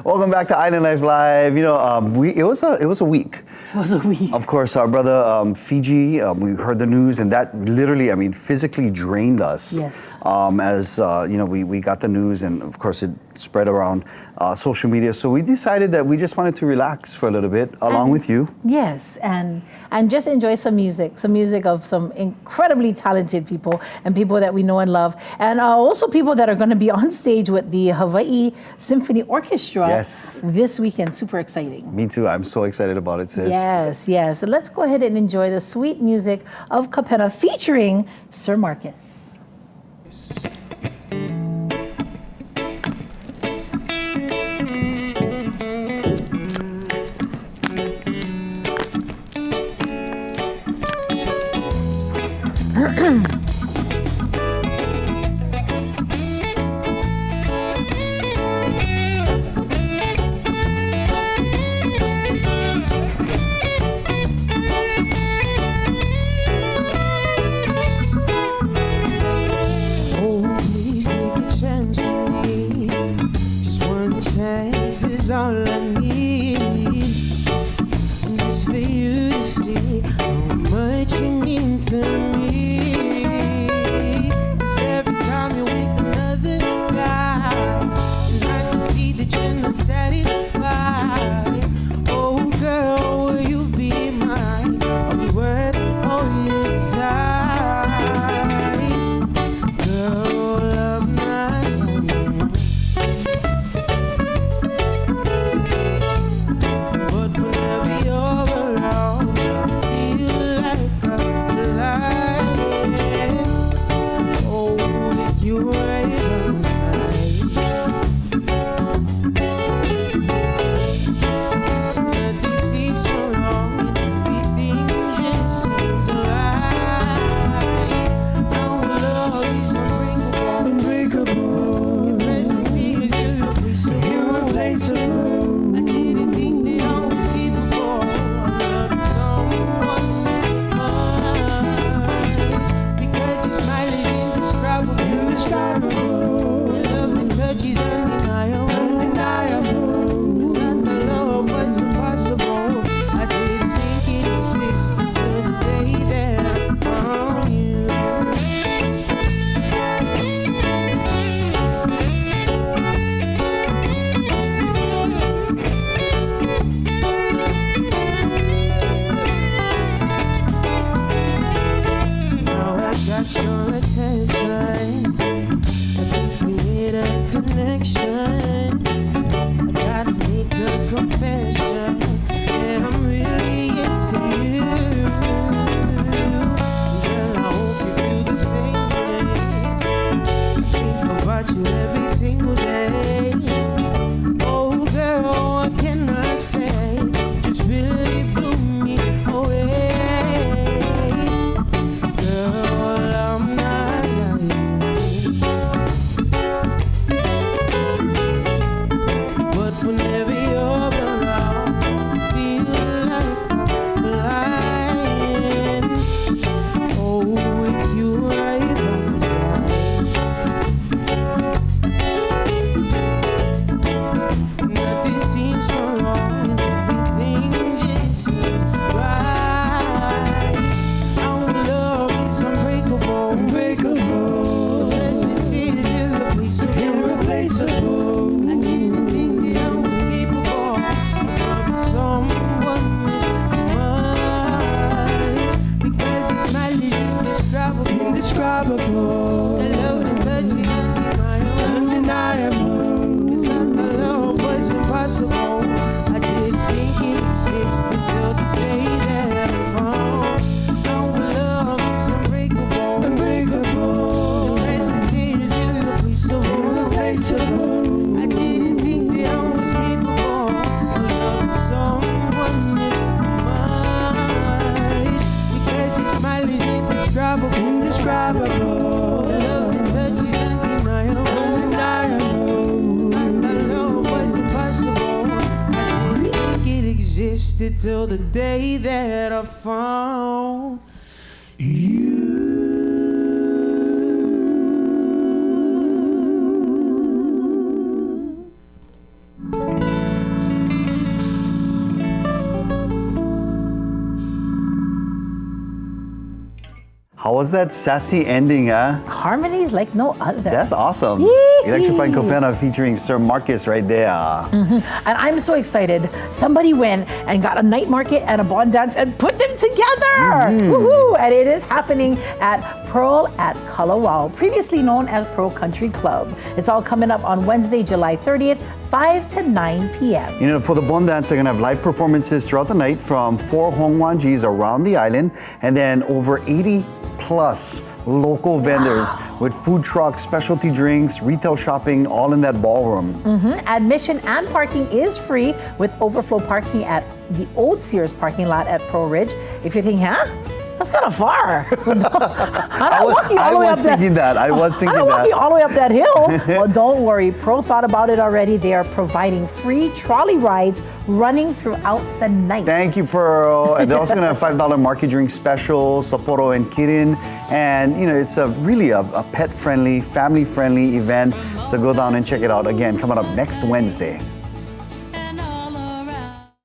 Welcome back to Island Life Live. You know, it was a week. It was a week. Of course, our brother Fiji. We heard the news, and that literally, I mean, physically drained us. Yes. As you know, we got the news, and of course, it spread around social media. So we decided that we just wanted to relax for a little bit, along with you. Yes, and just enjoy some music of some incredibly talented people and people that we know and love, and also people that are going to be on stage with the Hawaii Symphony Orchestra this weekend. Super exciting. Me too. I'm so excited about it, sis. Yes, yes. So let's go ahead and enjoy the sweet music of Kapena featuring Sir Marcus. Is all I need, and just for you to see how much you mean to me. 'Cause every time you wake another guy, and I can see that you're not satisfied. Oh girl, will you be mine? I'll be worth all your time. Girl, love my hand. Your attention, I think we need a connection. I gotta make a confession, and I'm really into you. Girl, I hope you feel the same way. I think about you every single day. Oh girl, what can I say? Just really blew me away. Indescribable, the love and touch is undeniable. It's not the love was impossible. I didn't think it existed till the day that I found. Our love is unbreakable, unbreakable. Your presence is irreplaceable. I didn't think that I was capable of loving someone this much, because your smile is indescribable. Indescribable, love and touch is undeniable. Undeniable, that love was impossible. I didn't think it existed till the day that I found you. was that sassy ending, huh? Harmonies like no other. That's awesome. Yee-hee. Electrifying Kapena featuring Sir Marcus right there. And I'm so excited. Somebody went and got a night market and a bond dance and put them together. Woohoo! And it is happening at Pearl at Kalawao, previously known as Pearl Country Club. It's all coming up on Wednesday, July 30th, 5 to 9 p.m. You know, for the Bon Dance, they're going to have live performances throughout the night from 4 Hongwanjis around the island, and then over 80 plus local vendors with food trucks, specialty drinks, retail shopping, all in that ballroom. Admission and parking is free with overflow parking at the old Sears parking lot at Pearl Ridge. If you're thinking, that's kind of far. I'm not walking all the way up that. I was thinking I'm not that. walking all the way up that hill. Well, don't worry. Pearl thought about it already. They are providing free trolley rides running throughout the night. Thank you, Pearl. And they're also going to have $5 market drink specials, Sapporo and Kirin. And, you know, it's really a pet-friendly, family-friendly event. So go down and check it out. Again, coming up next Wednesday.